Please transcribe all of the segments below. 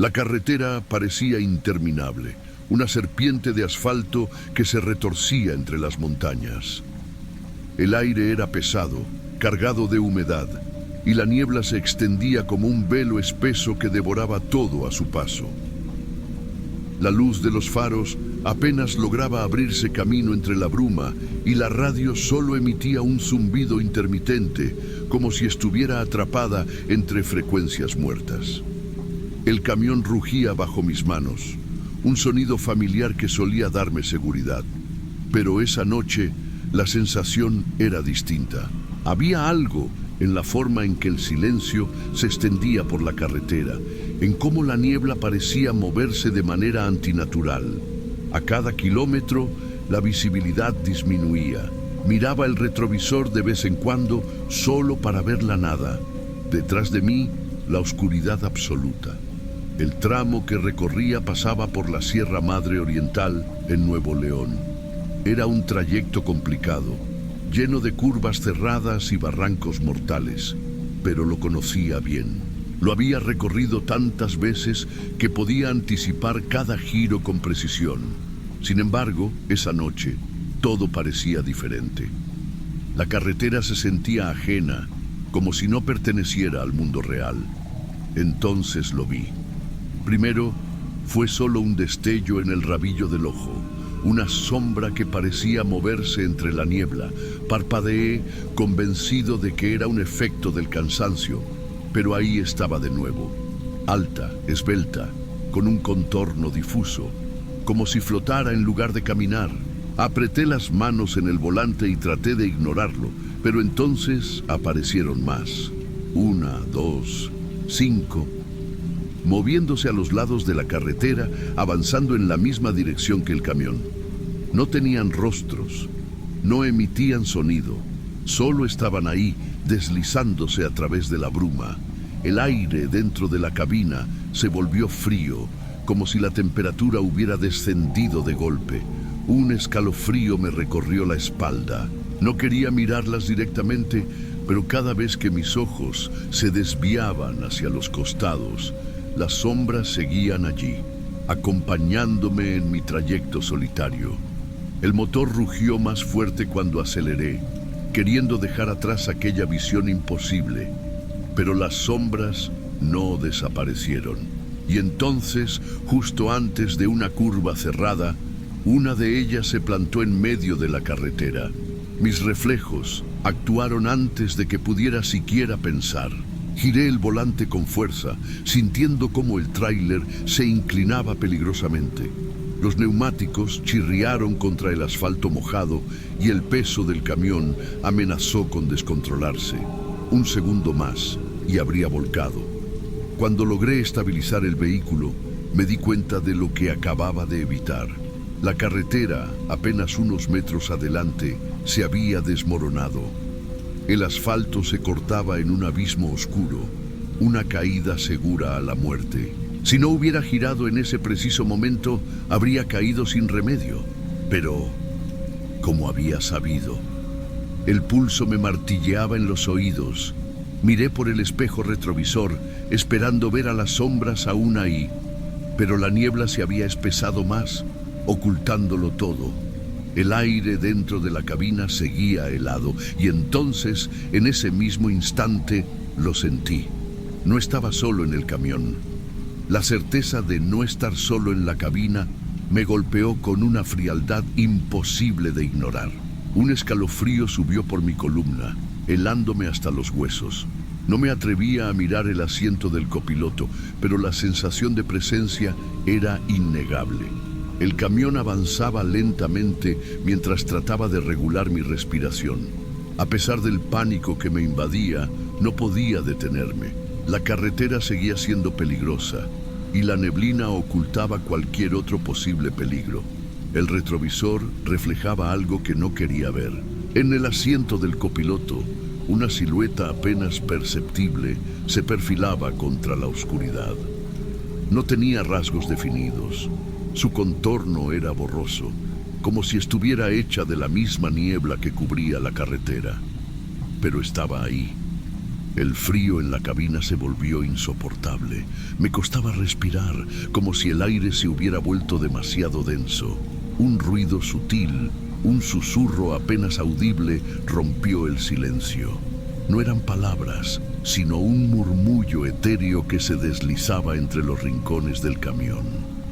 La carretera parecía interminable, una serpiente de asfalto que se retorcía entre las montañas. El aire era pesado, cargado de humedad, y la niebla se extendía como un velo espeso que devoraba todo a su paso. La luz de los faros apenas lograba abrirse camino entre la bruma y la radio solo emitía un zumbido intermitente, como si estuviera atrapada entre frecuencias muertas. El camión rugía bajo mis manos, un sonido familiar que solía darme seguridad. Pero esa noche la sensación era distinta. Había algo en la forma en que el silencio se extendía por la carretera, en cómo la niebla parecía moverse de manera antinatural. A cada kilómetro, la visibilidad disminuía. Miraba el retrovisor de vez en cuando, solo para ver la nada. Detrás de mí, la oscuridad absoluta. El tramo que recorría pasaba por la Sierra Madre Oriental, en Nuevo León. Era un trayecto complicado, lleno de curvas cerradas y barrancos mortales, pero lo conocía bien. Lo había recorrido tantas veces que podía anticipar cada giro con precisión. Sin embargo, esa noche, todo parecía diferente. La carretera se sentía ajena, como si no perteneciera al mundo real. Entonces lo vi. Primero, fue solo un destello en el rabillo del ojo, una sombra que parecía moverse entre la niebla. Parpadeé, convencido de que era un efecto del cansancio, pero ahí estaba de nuevo, alta, esbelta, con un contorno difuso, como si flotara en lugar de caminar. Apreté las manos en el volante y traté de ignorarlo, pero entonces aparecieron más. 1, 2, 5... moviéndose a los lados de la carretera, avanzando en la misma dirección que el camión. No tenían rostros, no emitían sonido, solo estaban ahí, deslizándose a través de la bruma. El aire dentro de la cabina se volvió frío, como si la temperatura hubiera descendido de golpe. Un escalofrío me recorrió la espalda. No quería mirarlas directamente, pero cada vez que mis ojos se desviaban hacia los costados, las sombras seguían allí, acompañándome en mi trayecto solitario. El motor rugió más fuerte cuando aceleré, queriendo dejar atrás aquella visión imposible, pero las sombras no desaparecieron. Y entonces, justo antes de una curva cerrada, una de ellas se plantó en medio de la carretera. Mis reflejos actuaron antes de que pudiera siquiera pensar. Giré el volante con fuerza, sintiendo cómo el tráiler se inclinaba peligrosamente. Los neumáticos chirriaron contra el asfalto mojado y el peso del camión amenazó con descontrolarse. Un segundo más y habría volcado. Cuando logré estabilizar el vehículo, me di cuenta de lo que acababa de evitar. La carretera, apenas unos metros adelante, se había desmoronado. El asfalto se cortaba en un abismo oscuro, una caída segura a la muerte. Si no hubiera girado en ese preciso momento, habría caído sin remedio. Pero, ¿cómo había sabido? El pulso me martilleaba en los oídos. Miré por el espejo retrovisor, esperando ver a las sombras aún ahí. Pero la niebla se había espesado más, ocultándolo todo. El aire dentro de la cabina seguía helado, y entonces, en ese mismo instante, lo sentí. No estaba solo en el camión. La certeza de no estar solo en la cabina me golpeó con una frialdad imposible de ignorar. Un escalofrío subió por mi columna, helándome hasta los huesos. No me atrevía a mirar el asiento del copiloto, pero la sensación de presencia era innegable. El camión avanzaba lentamente mientras trataba de regular mi respiración. A pesar del pánico que me invadía, no podía detenerme. La carretera seguía siendo peligrosa y la neblina ocultaba cualquier otro posible peligro. El retrovisor reflejaba algo que no quería ver. En el asiento del copiloto, una silueta apenas perceptible se perfilaba contra la oscuridad. No tenía rasgos definidos. Su contorno era borroso, como si estuviera hecha de la misma niebla que cubría la carretera. Pero estaba ahí. El frío en la cabina se volvió insoportable. Me costaba respirar, como si el aire se hubiera vuelto demasiado denso. Un ruido sutil, un susurro apenas audible, rompió el silencio. No eran palabras, sino un murmullo etéreo que se deslizaba entre los rincones del camión.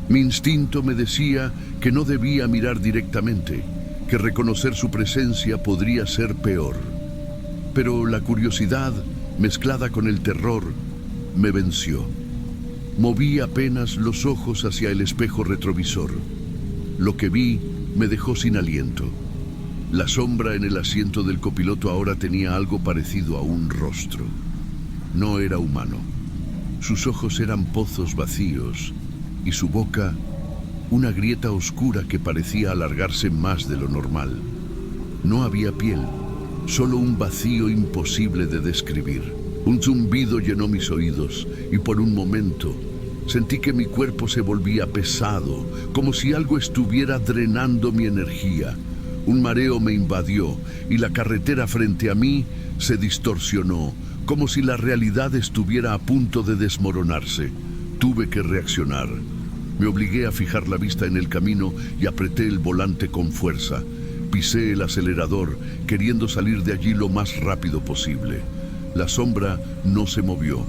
Mi instinto me decía que no debía mirar directamente, que reconocer su presencia podría ser peor. Pero la curiosidad, mezclada con el terror, me venció. Moví apenas los ojos hacia el espejo retrovisor. Lo que vi me dejó sin aliento. La sombra en el asiento del copiloto ahora tenía algo parecido a un rostro. No era humano. Sus ojos eran pozos vacíos y su boca una grieta oscura que parecía alargarse más de lo normal. No había piel, solo un vacío imposible de describir. Un zumbido llenó mis oídos y por un momento sentí que mi cuerpo se volvía pesado, como si algo estuviera drenando mi energía. Un mareo me invadió y la carretera frente a mí se distorsionó, como si la realidad estuviera a punto de desmoronarse. Tuve que reaccionar. Me obligué a fijar la vista en el camino y apreté el volante con fuerza. Pisé el acelerador, queriendo salir de allí lo más rápido posible. La sombra no se movió,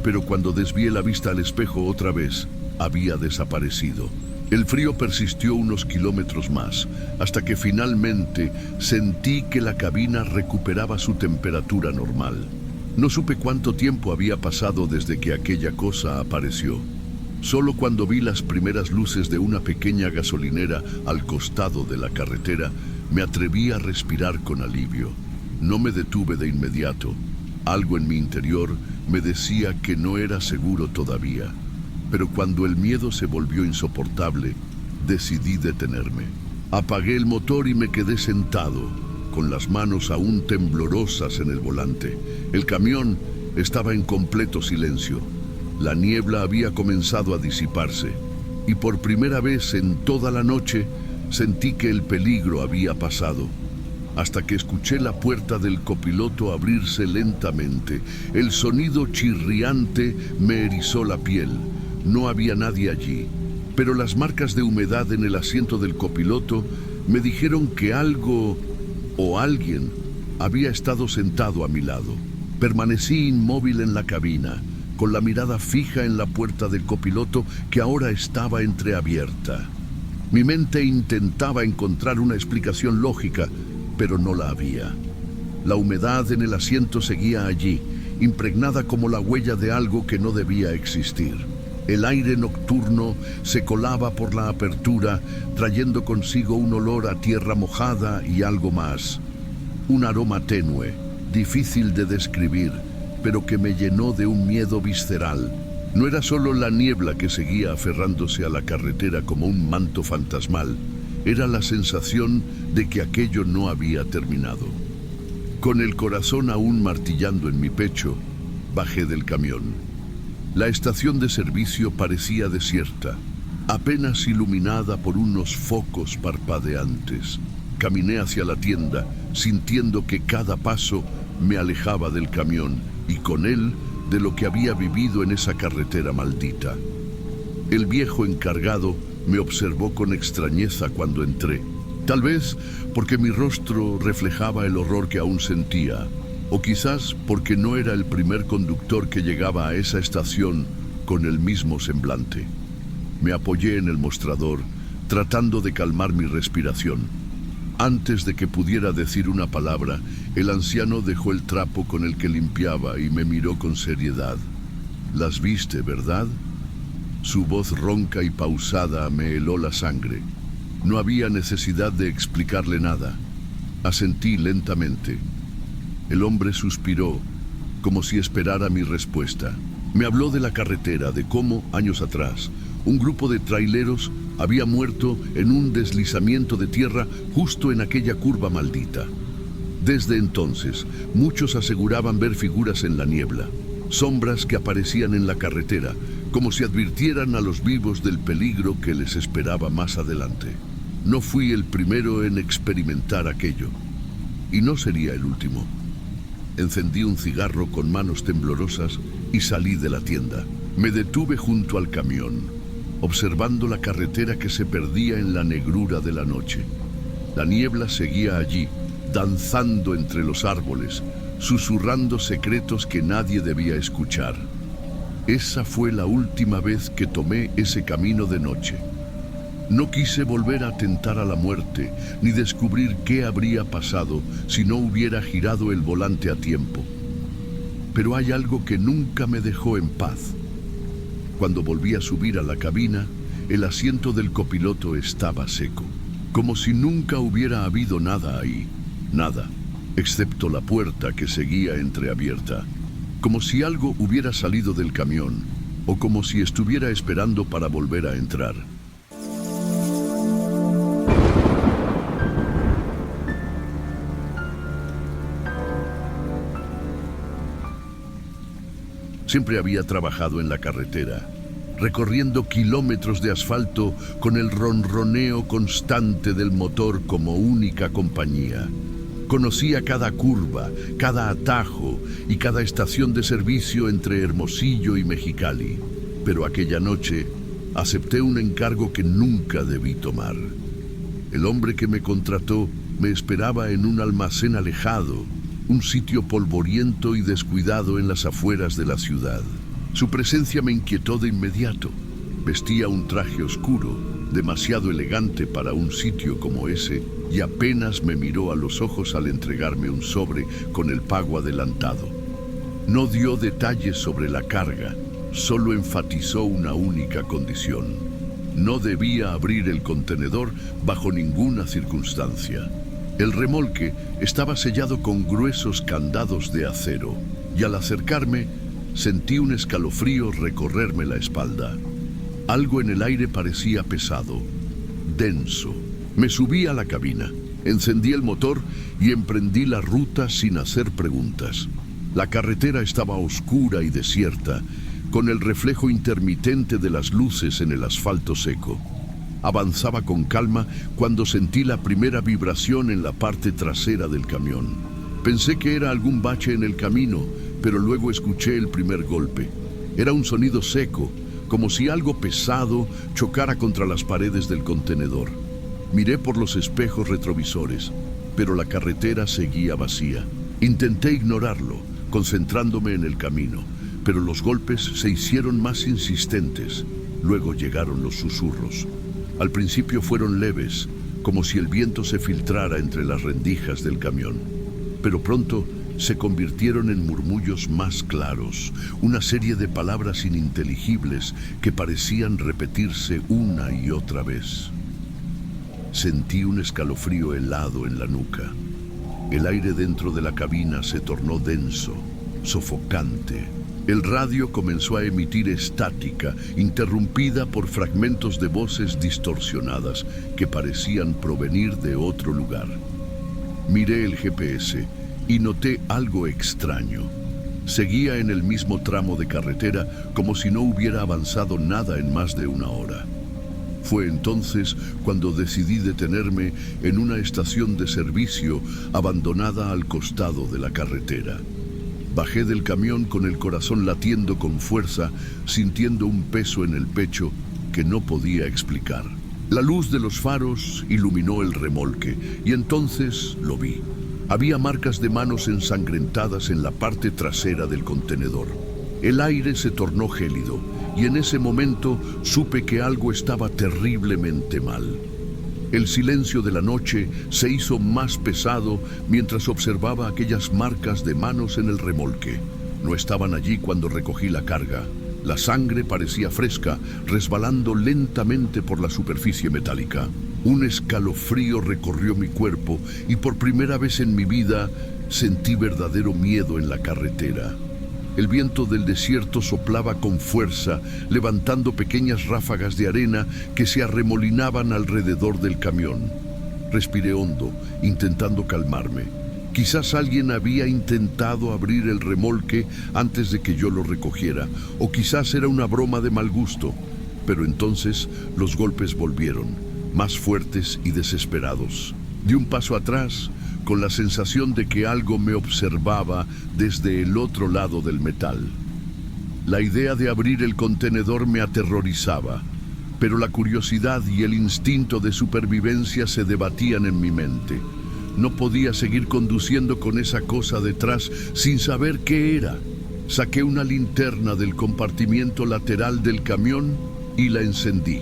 pero cuando desvié la vista al espejo otra vez, había desaparecido. El frío persistió unos kilómetros más, hasta que finalmente sentí que la cabina recuperaba su temperatura normal. No supe cuánto tiempo había pasado desde que aquella cosa apareció. Solo cuando vi las primeras luces de una pequeña gasolinera al costado de la carretera, me atreví a respirar con alivio. No me detuve de inmediato. Algo en mi interior me decía que no era seguro todavía. Pero cuando el miedo se volvió insoportable, decidí detenerme. Apagué el motor y me quedé sentado, con las manos aún temblorosas en el volante. El camión estaba en completo silencio. La niebla había comenzado a disiparse y por primera vez en toda la noche sentí que el peligro había pasado, hasta que escuché la puerta del copiloto abrirse lentamente. El sonido chirriante me erizó la piel. No había nadie allí, pero las marcas de humedad en el asiento del copiloto me dijeron que algo o alguien había estado sentado a mi lado. Permanecí inmóvil en la cabina, con la mirada fija en la puerta del copiloto que ahora estaba entreabierta. Mi mente intentaba encontrar una explicación lógica, pero no la había. La humedad en el asiento seguía allí, impregnada como la huella de algo que no debía existir. El aire nocturno se colaba por la apertura, trayendo consigo un olor a tierra mojada y algo más. Un aroma tenue, difícil de describir, pero que me llenó de un miedo visceral. No era solo la niebla que seguía aferrándose a la carretera como un manto fantasmal, era la sensación de que aquello no había terminado. Con el corazón aún martillando en mi pecho, bajé del camión. La estación de servicio parecía desierta, apenas iluminada por unos focos parpadeantes. Caminé hacia la tienda, sintiendo que cada paso me alejaba del camión y con él de lo que había vivido en esa carretera maldita. El viejo encargado me observó con extrañeza cuando entré, tal vez porque mi rostro reflejaba el horror que aún sentía, o quizás porque no era el primer conductor que llegaba a esa estación con el mismo semblante. Me apoyé en el mostrador, tratando de calmar mi respiración. Antes de que pudiera decir una palabra, el anciano dejó el trapo con el que limpiaba y me miró con seriedad. «Las viste, ¿verdad?». Su voz ronca y pausada me heló la sangre. No había necesidad de explicarle nada. Asentí lentamente. El hombre suspiró, como si esperara mi respuesta. Me habló de la carretera, de cómo, años atrás, un grupo de traileros había muerto en un deslizamiento de tierra justo en aquella curva maldita. Desde entonces, muchos aseguraban ver figuras en la niebla, sombras que aparecían en la carretera, como si advirtieran a los vivos del peligro que les esperaba más adelante. No fui el primero en experimentar aquello, y no sería el último. Encendí un cigarro con manos temblorosas y salí de la tienda. Me detuve junto al camión, observando la carretera que se perdía en la negrura de la noche. La niebla seguía allí, danzando entre los árboles, susurrando secretos que nadie debía escuchar. Esa fue la última vez que tomé ese camino de noche. No quise volver a tentar a la muerte, ni descubrir qué habría pasado si no hubiera girado el volante a tiempo. Pero hay algo que nunca me dejó en paz. Cuando volví a subir a la cabina, el asiento del copiloto estaba seco, como si nunca hubiera habido nada ahí. Nada, excepto la puerta que seguía entreabierta, como si algo hubiera salido del camión, o como si estuviera esperando para volver a entrar. Siempre había trabajado en la carretera, recorriendo kilómetros de asfalto con el ronroneo constante del motor como única compañía. Conocía cada curva, cada atajo y cada estación de servicio entre Hermosillo y Mexicali. Pero aquella noche acepté un encargo que nunca debí tomar. El hombre que me contrató me esperaba en un almacén alejado, un sitio polvoriento y descuidado en las afueras de la ciudad. Su presencia me inquietó de inmediato. Vestía un traje oscuro, demasiado elegante para un sitio como ese, y apenas me miró a los ojos al entregarme un sobre con el pago adelantado. No dio detalles sobre la carga, solo enfatizó una única condición: no debía abrir el contenedor bajo ninguna circunstancia. El remolque estaba sellado con gruesos candados de acero, y al acercarme sentí un escalofrío recorrerme la espalda. Algo en el aire parecía pesado, denso. Me subí a la cabina, encendí el motor y emprendí la ruta sin hacer preguntas. La carretera estaba oscura y desierta, con el reflejo intermitente de las luces en el asfalto seco. Avanzaba con calma cuando sentí la primera vibración en la parte trasera del camión. Pensé que era algún bache en el camino, pero luego escuché el primer golpe. Era un sonido seco, como si algo pesado chocara contra las paredes del contenedor. Miré por los espejos retrovisores, pero la carretera seguía vacía. Intenté ignorarlo, concentrándome en el camino, pero los golpes se hicieron más insistentes. Luego llegaron los susurros. Al principio fueron leves, como si el viento se filtrara entre las rendijas del camión. Pero pronto se convirtieron en murmullos más claros, una serie de palabras ininteligibles que parecían repetirse una y otra vez. Sentí un escalofrío helado en la nuca. El aire dentro de la cabina se tornó denso, sofocante. El radio comenzó a emitir estática, interrumpida por fragmentos de voces distorsionadas que parecían provenir de otro lugar. Miré el GPS y noté algo extraño. Seguía en el mismo tramo de carretera como si no hubiera avanzado nada en más de una hora. Fue entonces cuando decidí detenerme en una estación de servicio abandonada al costado de la carretera. Bajé del camión con el corazón latiendo con fuerza, sintiendo un peso en el pecho que no podía explicar. La luz de los faros iluminó el remolque y entonces lo vi. Había marcas de manos ensangrentadas en la parte trasera del contenedor. El aire se tornó gélido y en ese momento supe que algo estaba terriblemente mal. El silencio de la noche se hizo más pesado mientras observaba aquellas marcas de manos en el remolque. No estaban allí cuando recogí la carga. La sangre parecía fresca, resbalando lentamente por la superficie metálica. Un escalofrío recorrió mi cuerpo y por primera vez en mi vida sentí verdadero miedo en la carretera. El viento del desierto soplaba con fuerza, levantando pequeñas ráfagas de arena que se arremolinaban alrededor del camión. Respiré hondo, intentando calmarme. Quizás alguien había intentado abrir el remolque antes de que yo lo recogiera, o quizás era una broma de mal gusto. Pero entonces los golpes volvieron, más fuertes y desesperados. Di un paso atrás, con la sensación de que algo me observaba desde el otro lado del metal. La idea de abrir el contenedor me aterrorizaba, pero la curiosidad y el instinto de supervivencia se debatían en mi mente. No podía seguir conduciendo con esa cosa detrás sin saber qué era. Saqué una linterna del compartimiento lateral del camión y la encendí.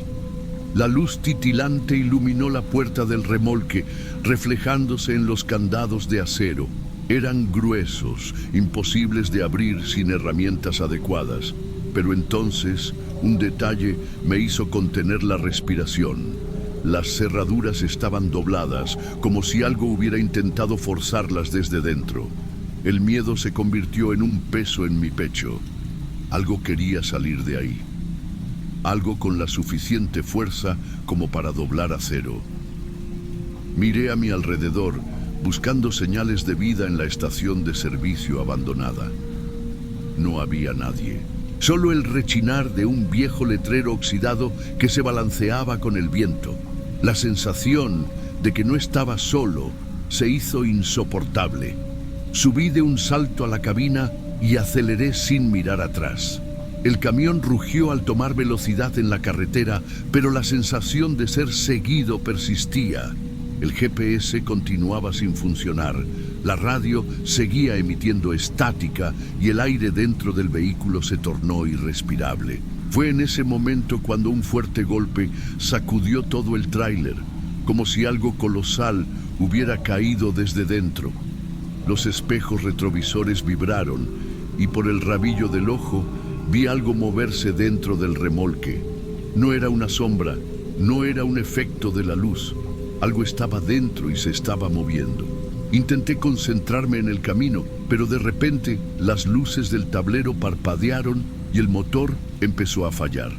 La luz titilante iluminó la puerta del remolque, reflejándose en los candados de acero. Eran gruesos, imposibles de abrir sin herramientas adecuadas, pero entonces un detalle me hizo contener la respiración. Las cerraduras estaban dobladas, como si algo hubiera intentado forzarlas desde dentro. El miedo se convirtió en un peso en mi pecho. Algo quería salir de ahí. Algo con la suficiente fuerza como para doblar acero. Miré a mi alrededor, buscando señales de vida en la estación de servicio abandonada. No había nadie. Solo el rechinar de un viejo letrero oxidado que se balanceaba con el viento. La sensación de que no estaba solo se hizo insoportable. Subí de un salto a la cabina y aceleré sin mirar atrás. El camión rugió al tomar velocidad en la carretera, pero la sensación de ser seguido persistía. El GPS continuaba sin funcionar, la radio seguía emitiendo estática y el aire dentro del vehículo se tornó irrespirable. Fue en ese momento cuando un fuerte golpe sacudió todo el tráiler, como si algo colosal hubiera caído desde dentro. Los espejos retrovisores vibraron y por el rabillo del ojo vi algo moverse dentro del remolque. No era una sombra, no era un efecto de la luz. Algo estaba dentro y se estaba moviendo. Intenté concentrarme en el camino, pero de repente las luces del tablero parpadearon y el motor empezó a fallar.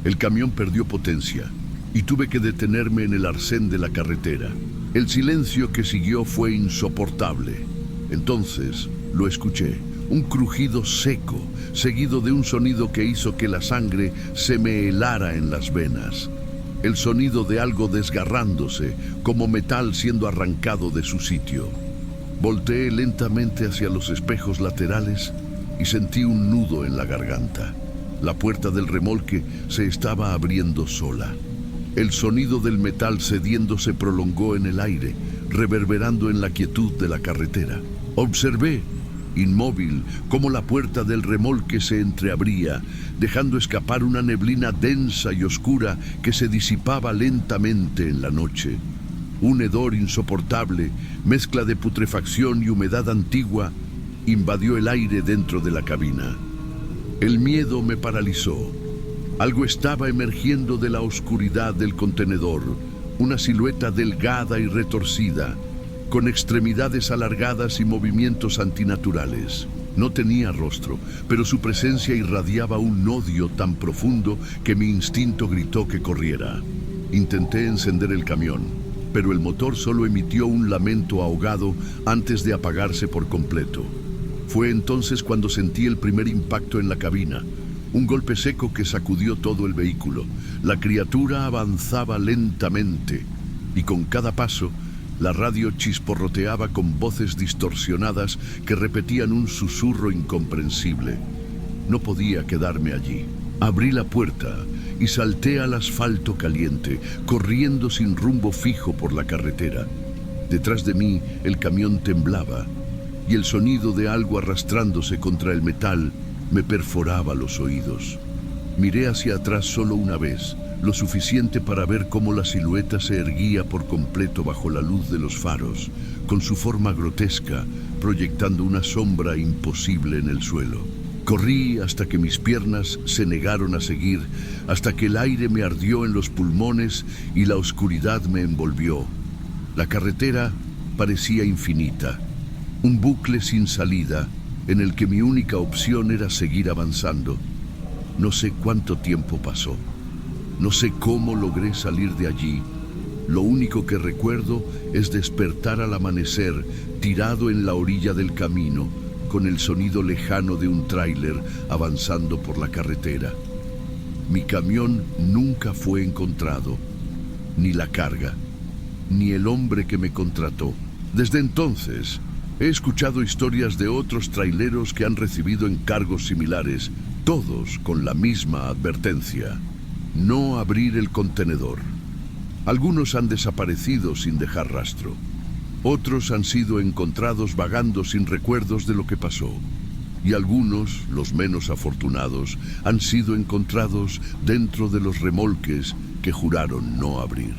El camión perdió potencia y tuve que detenerme en el arcén de la carretera. El silencio que siguió fue insoportable. Entonces lo escuché. Un crujido seco, seguido de un sonido que hizo que la sangre se me helara en las venas. El sonido de algo desgarrándose, como metal siendo arrancado de su sitio. Volteé lentamente hacia los espejos laterales y sentí un nudo en la garganta. La puerta del remolque se estaba abriendo sola. El sonido del metal cediendo se prolongó en el aire, reverberando en la quietud de la carretera. Observé, inmóvil, cómo la puerta del remolque se entreabría, dejando escapar una neblina densa y oscura que se disipaba lentamente en la noche. Un hedor insoportable, mezcla de putrefacción y humedad antigua, invadió el aire dentro de la cabina. El miedo me paralizó. Algo estaba emergiendo de la oscuridad del contenedor, una silueta delgada y retorcida, con extremidades alargadas y movimientos antinaturales. No tenía rostro, pero su presencia irradiaba un odio tan profundo que mi instinto gritó que corriera. Intenté encender el camión, pero el motor solo emitió un lamento ahogado antes de apagarse por completo. Fue entonces cuando sentí el primer impacto en la cabina, un golpe seco que sacudió todo el vehículo. La criatura avanzaba lentamente y con cada paso la radio chisporroteaba con voces distorsionadas que repetían un susurro incomprensible. No podía quedarme allí. Abrí la puerta y salté al asfalto caliente, corriendo sin rumbo fijo por la carretera. Detrás de mí el camión temblaba y el sonido de algo arrastrándose contra el metal me perforaba los oídos. Miré hacia atrás solo una vez, lo suficiente para ver cómo la silueta se erguía por completo bajo la luz de los faros, con su forma grotesca, proyectando una sombra imposible en el suelo. Corrí hasta que mis piernas se negaron a seguir, hasta que el aire me ardió en los pulmones y la oscuridad me envolvió. La carretera parecía infinita, un bucle sin salida en el que mi única opción era seguir avanzando. No sé cuánto tiempo pasó. No sé cómo logré salir de allí. Lo único que recuerdo es despertar al amanecer, tirado en la orilla del camino, con el sonido lejano de un tráiler avanzando por la carretera. Mi camión nunca fue encontrado, ni la carga, ni el hombre que me contrató. Desde entonces, he escuchado historias de otros traileros que han recibido encargos similares, todos con la misma advertencia: no abrir el contenedor. Algunos han desaparecido sin dejar rastro. Otros han sido encontrados vagando sin recuerdos de lo que pasó. Y algunos, los menos afortunados, han sido encontrados dentro de los remolques que juraron no abrir.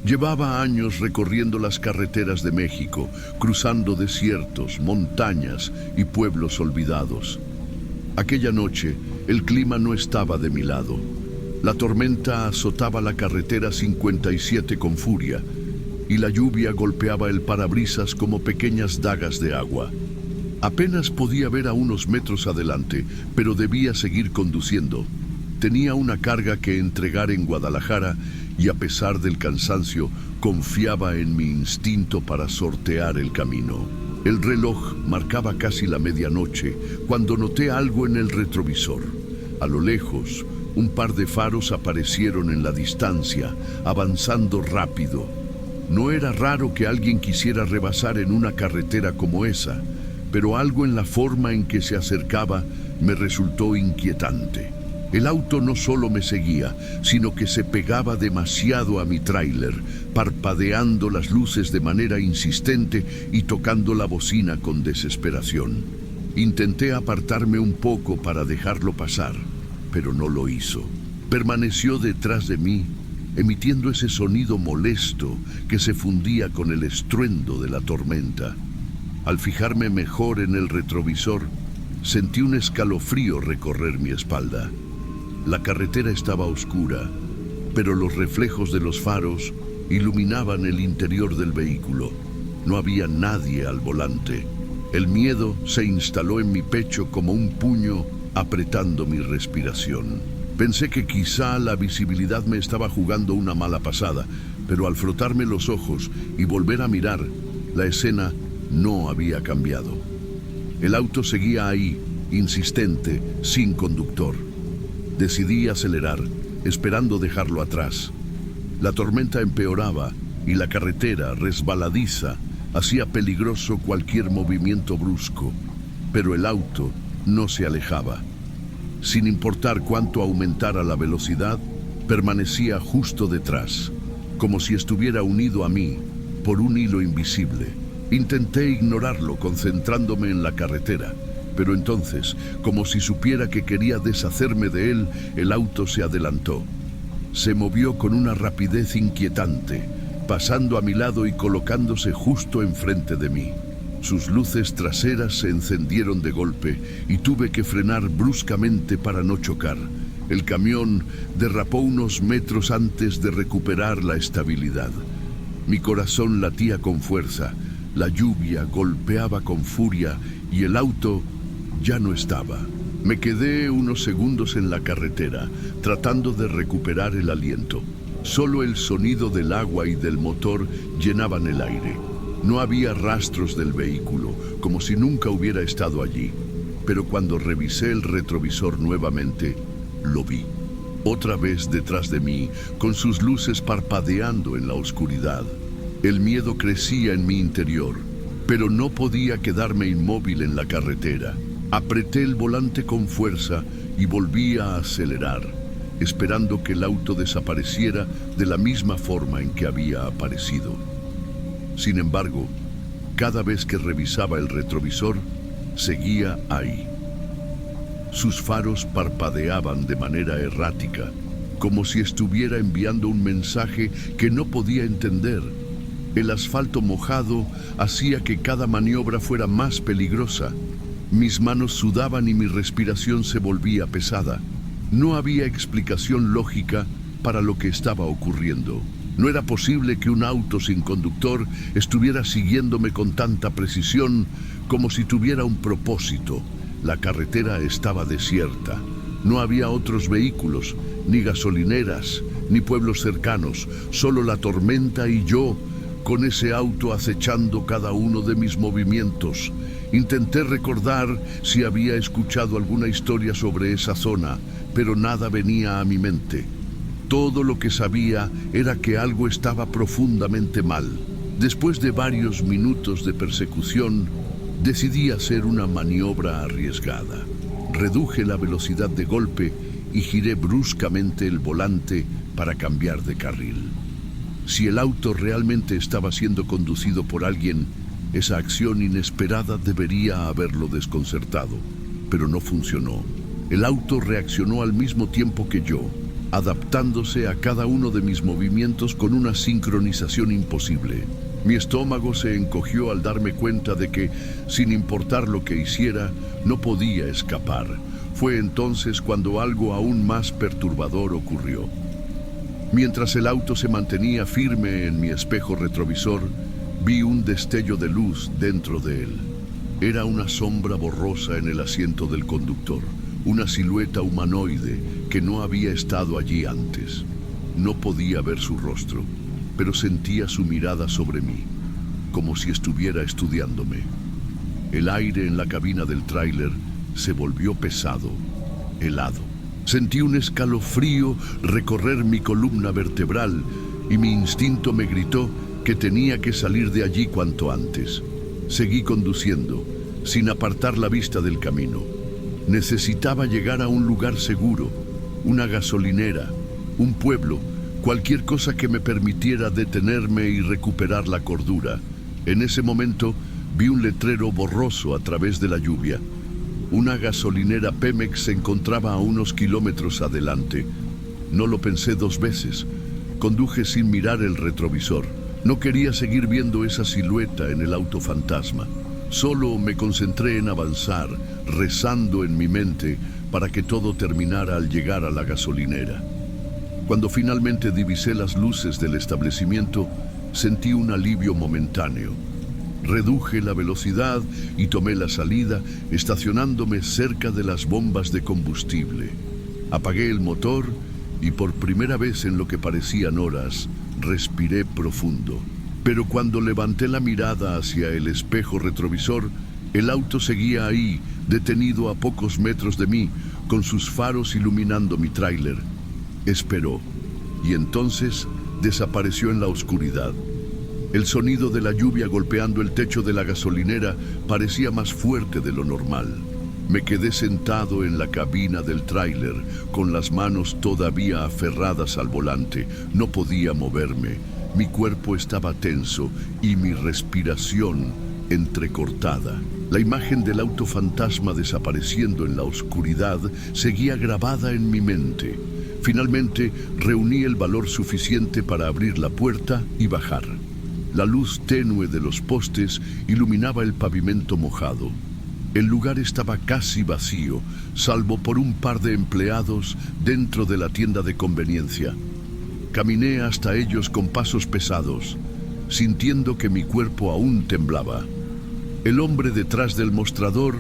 Llevaba años recorriendo las carreteras de México, cruzando desiertos, montañas y pueblos olvidados. Aquella noche, el clima no estaba de mi lado. La tormenta azotaba la carretera 57 con furia, y la lluvia golpeaba el parabrisas como pequeñas dagas de agua. Apenas podía ver a unos metros adelante, pero debía seguir conduciendo. Tenía una carga que entregar en Guadalajara y, a pesar del cansancio, confiaba en mi instinto para sortear el camino. El reloj marcaba casi la medianoche cuando noté algo en el retrovisor. A lo lejos, un par de faros aparecieron en la distancia, avanzando rápido. No era raro que alguien quisiera rebasar en una carretera como esa, pero algo en la forma en que se acercaba me resultó inquietante. El auto no solo me seguía, sino que se pegaba demasiado a mi tráiler, parpadeando las luces de manera insistente y tocando la bocina con desesperación. Intenté apartarme un poco para dejarlo pasar, pero no lo hizo. Permaneció detrás de mí, emitiendo ese sonido molesto que se fundía con el estruendo de la tormenta. Al fijarme mejor en el retrovisor, sentí un escalofrío recorrer mi espalda. La carretera estaba oscura, pero los reflejos de los faros iluminaban el interior del vehículo. No había nadie al volante. El miedo se instaló en mi pecho como un puño apretando mi respiración. Pensé que quizá la visibilidad me estaba jugando una mala pasada, pero al frotarme los ojos y volver a mirar, la escena no había cambiado. El auto seguía ahí, insistente, sin conductor. Decidí acelerar, esperando dejarlo atrás. La tormenta empeoraba y la carretera, resbaladiza, hacía peligroso cualquier movimiento brusco, pero el auto no se alejaba. Sin importar cuánto aumentara la velocidad, permanecía justo detrás, como si estuviera unido a mí por un hilo invisible. Intenté ignorarlo, concentrándome en la carretera, pero entonces, como si supiera que quería deshacerme de él, el auto se adelantó. Se movió con una rapidez inquietante, pasando a mi lado y colocándose justo enfrente de mí. Sus luces traseras se encendieron de golpe y tuve que frenar bruscamente para no chocar. El camión derrapó unos metros antes de recuperar la estabilidad. Mi corazón latía con fuerza, la lluvia golpeaba con furia y el auto ya no estaba. Me quedé unos segundos en la carretera, tratando de recuperar el aliento. Solo el sonido del agua y del motor llenaban el aire. No había rastros del vehículo, como si nunca hubiera estado allí. Pero cuando revisé el retrovisor nuevamente, lo vi. Otra vez detrás de mí, con sus luces parpadeando en la oscuridad. El miedo crecía en mi interior, pero no podía quedarme inmóvil en la carretera. Apreté el volante con fuerza y volví a acelerar, esperando que el auto desapareciera de la misma forma en que había aparecido. Sin embargo, cada vez que revisaba el retrovisor, seguía ahí. Sus faros parpadeaban de manera errática, como si estuviera enviando un mensaje que no podía entender. El asfalto mojado hacía que cada maniobra fuera más peligrosa. Mis manos sudaban y mi respiración se volvía pesada. No había explicación lógica para lo que estaba ocurriendo. No era posible que un auto sin conductor estuviera siguiéndome con tanta precisión, como si tuviera un propósito. La carretera estaba desierta. No había otros vehículos, ni gasolineras, ni pueblos cercanos, solo la tormenta y yo, con ese auto acechando cada uno de mis movimientos. Intenté recordar si había escuchado alguna historia sobre esa zona, pero nada venía a mi mente. Todo lo que sabía era que algo estaba profundamente mal. Después de varios minutos de persecución, decidí hacer una maniobra arriesgada. Reduje la velocidad de golpe y giré bruscamente el volante para cambiar de carril. Si el auto realmente estaba siendo conducido por alguien, esa acción inesperada debería haberlo desconcertado, pero no funcionó. El auto reaccionó al mismo tiempo que yo, adaptándose a cada uno de mis movimientos con una sincronización imposible. Mi estómago se encogió al darme cuenta de que, sin importar lo que hiciera, no podía escapar. Fue entonces cuando algo aún más perturbador ocurrió. Mientras el auto se mantenía firme en mi espejo retrovisor, vi un destello de luz dentro de él. Era una sombra borrosa en el asiento del conductor, una silueta humanoide que no había estado allí antes. No podía ver su rostro, pero sentía su mirada sobre mí, como si estuviera estudiándome. El aire en la cabina del tráiler se volvió pesado, helado. Sentí un escalofrío recorrer mi columna vertebral y mi instinto me gritó que tenía que salir de allí cuanto antes. Seguí conduciendo, sin apartar la vista del camino. Necesitaba llegar a un lugar seguro, una gasolinera, un pueblo, cualquier cosa que me permitiera detenerme y recuperar la cordura. En ese momento vi un letrero borroso a través de la lluvia. Una gasolinera Pemex se encontraba a unos kilómetros adelante. No lo pensé dos veces. Conduje sin mirar el retrovisor. No quería seguir viendo esa silueta en el auto fantasma. Solo me concentré en avanzar, rezando en mi mente para que todo terminara al llegar a la gasolinera. Cuando finalmente divisé las luces del establecimiento, sentí un alivio momentáneo. Reduje la velocidad y tomé la salida, estacionándome cerca de las bombas de combustible. Apagué el motor y por primera vez en lo que parecían horas, respiré profundo. Pero cuando levanté la mirada hacia el espejo retrovisor, el auto seguía ahí, detenido a pocos metros de mí, con sus faros iluminando mi tráiler. Esperó, y entonces desapareció en la oscuridad. El sonido de la lluvia golpeando el techo de la gasolinera parecía más fuerte de lo normal. Me quedé sentado en la cabina del tráiler, con las manos todavía aferradas al volante. No podía moverme. Mi cuerpo estaba tenso y mi respiración entrecortada. La imagen del auto fantasma desapareciendo en la oscuridad seguía grabada en mi mente. Finalmente, reuní el valor suficiente para abrir la puerta y bajar. La luz tenue de los postes iluminaba el pavimento mojado. El lugar estaba casi vacío, salvo por un par de empleados dentro de la tienda de conveniencia. Caminé hasta ellos con pasos pesados, sintiendo que mi cuerpo aún temblaba. El hombre detrás del mostrador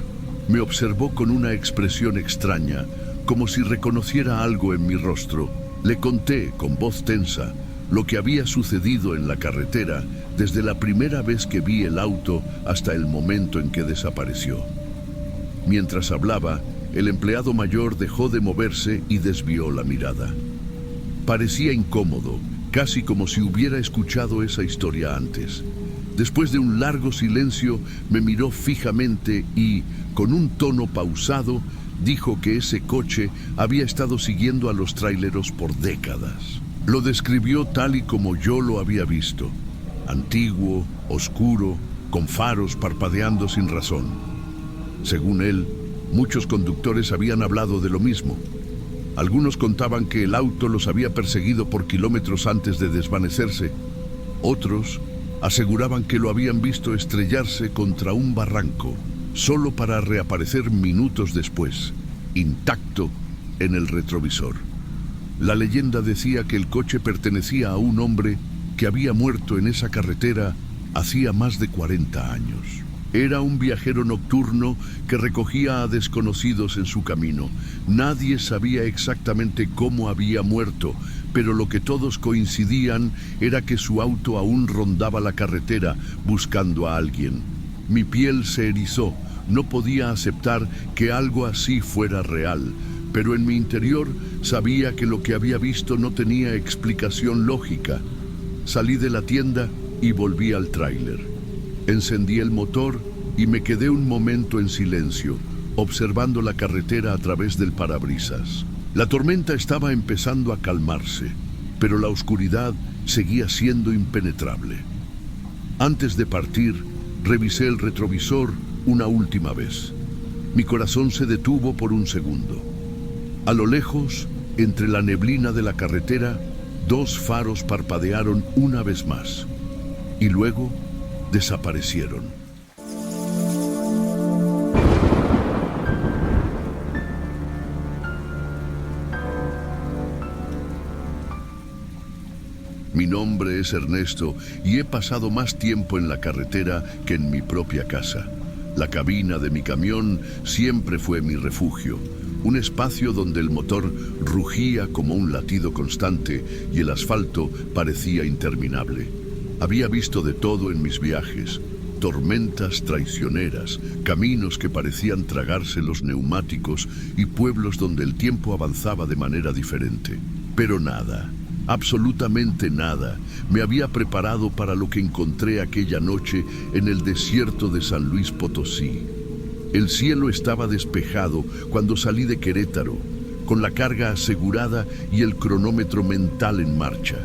me observó con una expresión extraña, como si reconociera algo en mi rostro. Le conté, con voz tensa, lo que había sucedido en la carretera desde la primera vez que vi el auto hasta el momento en que desapareció. Mientras hablaba, el empleado mayor dejó de moverse y desvió la mirada. Parecía incómodo, casi como si hubiera escuchado esa historia antes. Después de un largo silencio, me miró fijamente y, con un tono pausado, dijo que ese coche había estado siguiendo a los traileros por décadas. Lo describió tal y como yo lo había visto: antiguo, oscuro, con faros parpadeando sin razón. Según él, muchos conductores habían hablado de lo mismo. Algunos contaban que el auto los había perseguido por kilómetros antes de desvanecerse. Otros aseguraban que lo habían visto estrellarse contra un barranco, solo para reaparecer minutos después, intacto en el retrovisor. La leyenda decía que el coche pertenecía a un hombre que había muerto en esa carretera hacía más de 40 años. Era un viajero nocturno que recogía a desconocidos en su camino. Nadie sabía exactamente cómo había muerto, pero lo que todos coincidían era que su auto aún rondaba la carretera buscando a alguien. Mi piel se erizó. No podía aceptar que algo así fuera real, pero en mi interior sabía que lo que había visto no tenía explicación lógica. Salí de la tienda y volví al tráiler. Encendí el motor y me quedé un momento en silencio, observando la carretera a través del parabrisas. La tormenta estaba empezando a calmarse, pero la oscuridad seguía siendo impenetrable. Antes de partir, revisé el retrovisor una última vez. Mi corazón se detuvo por un segundo. A lo lejos, entre la neblina de la carretera, 2 faros parpadearon una vez más y luego desaparecieron. Mi nombre es Ernesto y he pasado más tiempo en la carretera que en mi propia casa. La cabina de mi camión siempre fue mi refugio, un espacio donde el motor rugía como un latido constante y el asfalto parecía interminable. Había visto de todo en mis viajes: tormentas traicioneras, caminos que parecían tragarse los neumáticos y pueblos donde el tiempo avanzaba de manera diferente. Pero nada, absolutamente nada, me había preparado para lo que encontré aquella noche en el desierto de San Luis Potosí. El cielo estaba despejado cuando salí de Querétaro, con la carga asegurada y el cronómetro mental en marcha.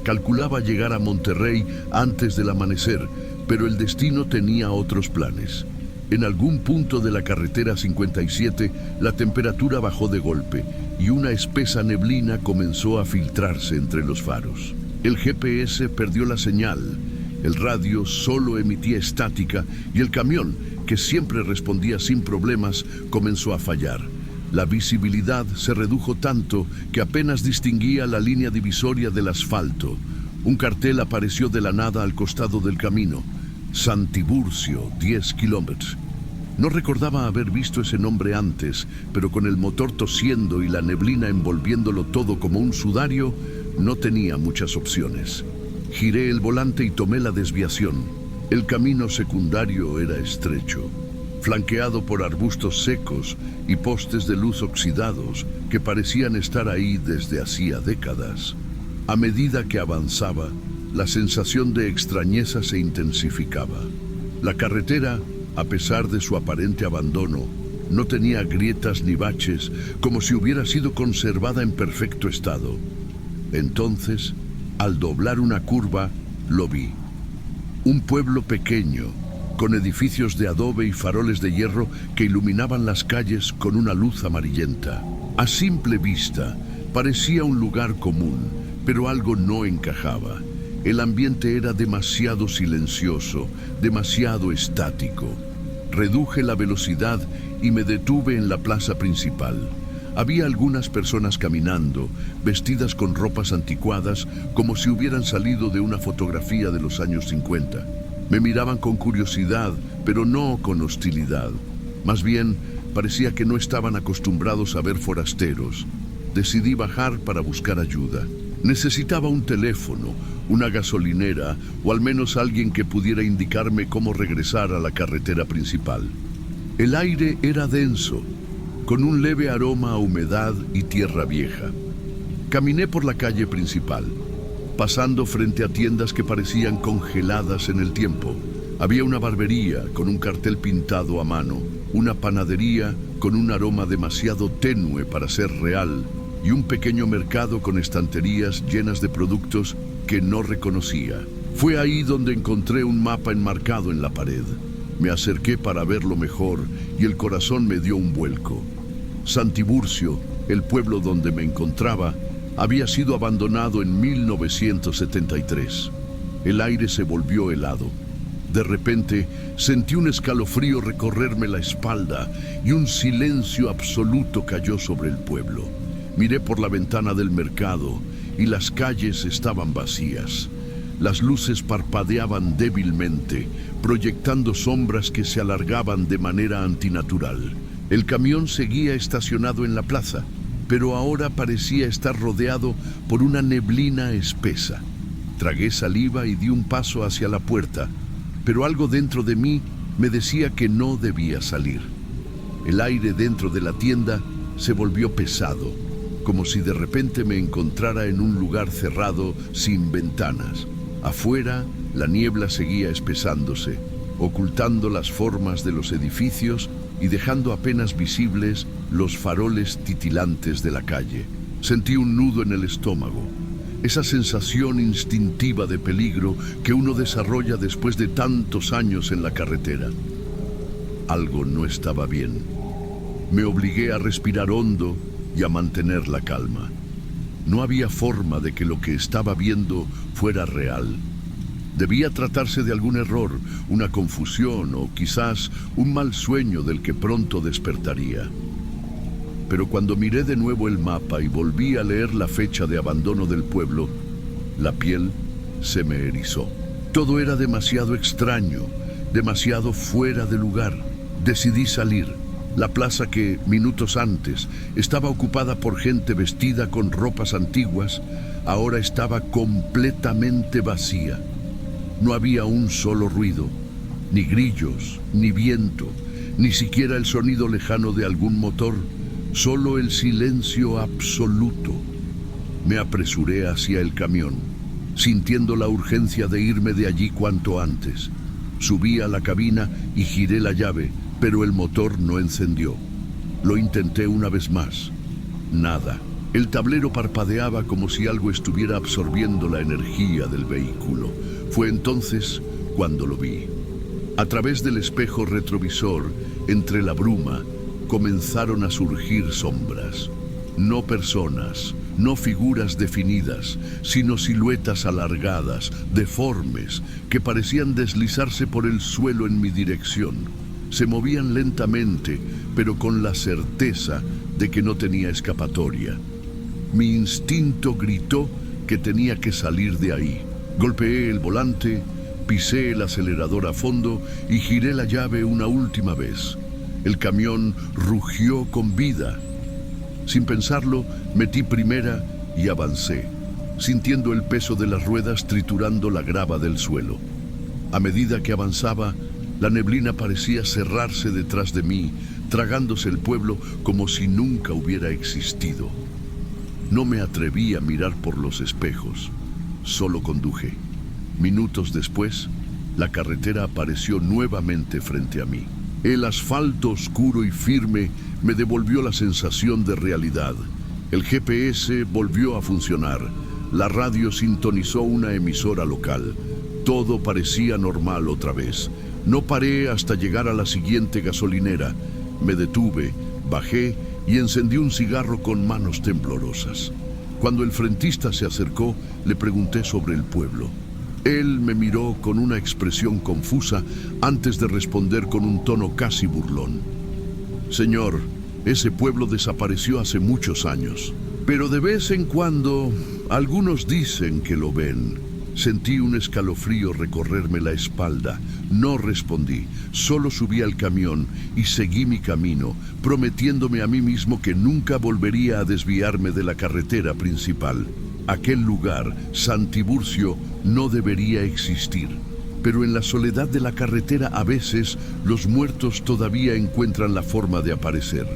Calculaba llegar a Monterrey antes del amanecer, pero el destino tenía otros planes. En algún punto de la carretera 57, la temperatura bajó de golpe y una espesa neblina comenzó a filtrarse entre los faros. El GPS perdió la señal, el radio solo emitía estática y el camión, que siempre respondía sin problemas, comenzó a fallar. La visibilidad se redujo tanto que apenas distinguía la línea divisoria del asfalto. Un cartel apareció de la nada al costado del camino: San Tiburcio, 10 kilómetros. No recordaba haber visto ese nombre antes, pero con el motor tosiendo y la neblina envolviéndolo todo como un sudario, no tenía muchas opciones. Giré el volante y tomé la desviación. El camino secundario era estrecho, flanqueado por arbustos secos y postes de luz oxidados que parecían estar ahí desde hacía décadas. A medida que avanzaba, la sensación de extrañeza se intensificaba. La carretera, a pesar de su aparente abandono, no tenía grietas ni baches, como si hubiera sido conservada en perfecto estado. Entonces, al doblar una curva, lo vi. Un pueblo pequeño, con edificios de adobe y faroles de hierro que iluminaban las calles con una luz amarillenta. A simple vista, parecía un lugar común, pero algo no encajaba. El ambiente era demasiado silencioso, demasiado estático. Reduje la velocidad y me detuve en la plaza principal. Había algunas personas caminando, vestidas con ropas anticuadas, como si hubieran salido de una fotografía de los años 50. Me miraban con curiosidad, pero no con hostilidad. Más bien, parecía que no estaban acostumbrados a ver forasteros. Decidí bajar para buscar ayuda. Necesitaba un teléfono, una gasolinera o al menos alguien que pudiera indicarme cómo regresar a la carretera principal. El aire era denso, con un leve aroma a humedad y tierra vieja. Caminé por la calle principal, pasando frente a tiendas que parecían congeladas en el tiempo. Había una barbería con un cartel pintado a mano, una panadería con un aroma demasiado tenue para ser real y un pequeño mercado con estanterías llenas de productos que no reconocía. Fue ahí donde encontré un mapa enmarcado en la pared. Me acerqué para verlo mejor y el corazón me dio un vuelco. San Tiburcio, el pueblo donde me encontraba, había sido abandonado en 1973. El aire se volvió helado. De repente, sentí un escalofrío recorrerme la espalda y un silencio absoluto cayó sobre el pueblo. Miré por la ventana del mercado y las calles estaban vacías. Las luces parpadeaban débilmente, proyectando sombras que se alargaban de manera antinatural. El camión seguía estacionado en la plaza, pero ahora parecía estar rodeado por una neblina espesa. Tragué saliva y di un paso hacia la puerta, pero algo dentro de mí me decía que no debía salir. El aire dentro de la tienda se volvió pesado, como si de repente me encontrara en un lugar cerrado sin ventanas. Afuera, la niebla seguía espesándose, ocultando las formas de los edificios y dejando apenas visibles los faroles titilantes de la calle. Sentí un nudo en el estómago, esa sensación instintiva de peligro que uno desarrolla después de tantos años en la carretera. Algo no estaba bien. Me obligué a respirar hondo y a mantener la calma. No había forma de que lo que estaba viendo fuera real. Debía tratarse de algún error, una confusión o quizás un mal sueño del que pronto despertaría. Pero cuando miré de nuevo el mapa y volví a leer la fecha de abandono del pueblo, la piel se me erizó. Todo era demasiado extraño, demasiado fuera de lugar. Decidí salir. La plaza que, minutos antes, estaba ocupada por gente vestida con ropas antiguas, ahora estaba completamente vacía. No había un solo ruido, ni grillos, ni viento, ni siquiera el sonido lejano de algún motor, solo el silencio absoluto. Me apresuré hacia el camión, sintiendo la urgencia de irme de allí cuanto antes. Subí a la cabina y giré la llave, pero el motor no encendió. Lo intenté una vez más. Nada. El tablero parpadeaba como si algo estuviera absorbiendo la energía del vehículo. Fue entonces cuando lo vi. A través del espejo retrovisor, entre la bruma, comenzaron a surgir sombras. No personas, no figuras definidas, sino siluetas alargadas, deformes, que parecían deslizarse por el suelo en mi dirección. Se movían lentamente, pero con la certeza de que no tenía escapatoria. Mi instinto gritó que tenía que salir de ahí. Golpeé el volante, pisé el acelerador a fondo y giré la llave una última vez. El camión rugió con vida. Sin pensarlo, metí primera y avancé, sintiendo el peso de las ruedas triturando la grava del suelo. A medida que avanzaba, la neblina parecía cerrarse detrás de mí, tragándose el pueblo como si nunca hubiera existido. No me atreví a mirar por los espejos, solo conduje. Minutos después, la carretera apareció nuevamente frente a mí. El asfalto oscuro y firme me devolvió la sensación de realidad. El GPS volvió a funcionar. La radio sintonizó una emisora local. Todo parecía normal otra vez. No paré hasta llegar a la siguiente gasolinera. Me detuve, bajé y encendí un cigarro con manos temblorosas. Cuando el frentista se acercó, le pregunté sobre el pueblo. Él me miró con una expresión confusa antes de responder con un tono casi burlón. Señor, ese pueblo desapareció hace muchos años, pero de vez en cuando algunos dicen que lo ven. Sentí un escalofrío recorrerme la espalda. No respondí, solo subí al camión y seguí mi camino, prometiéndome a mí mismo que nunca volvería a desviarme de la carretera principal. Aquel lugar, San Tiburcio, no debería existir. Pero en la soledad de la carretera a veces los muertos todavía encuentran la forma de aparecer.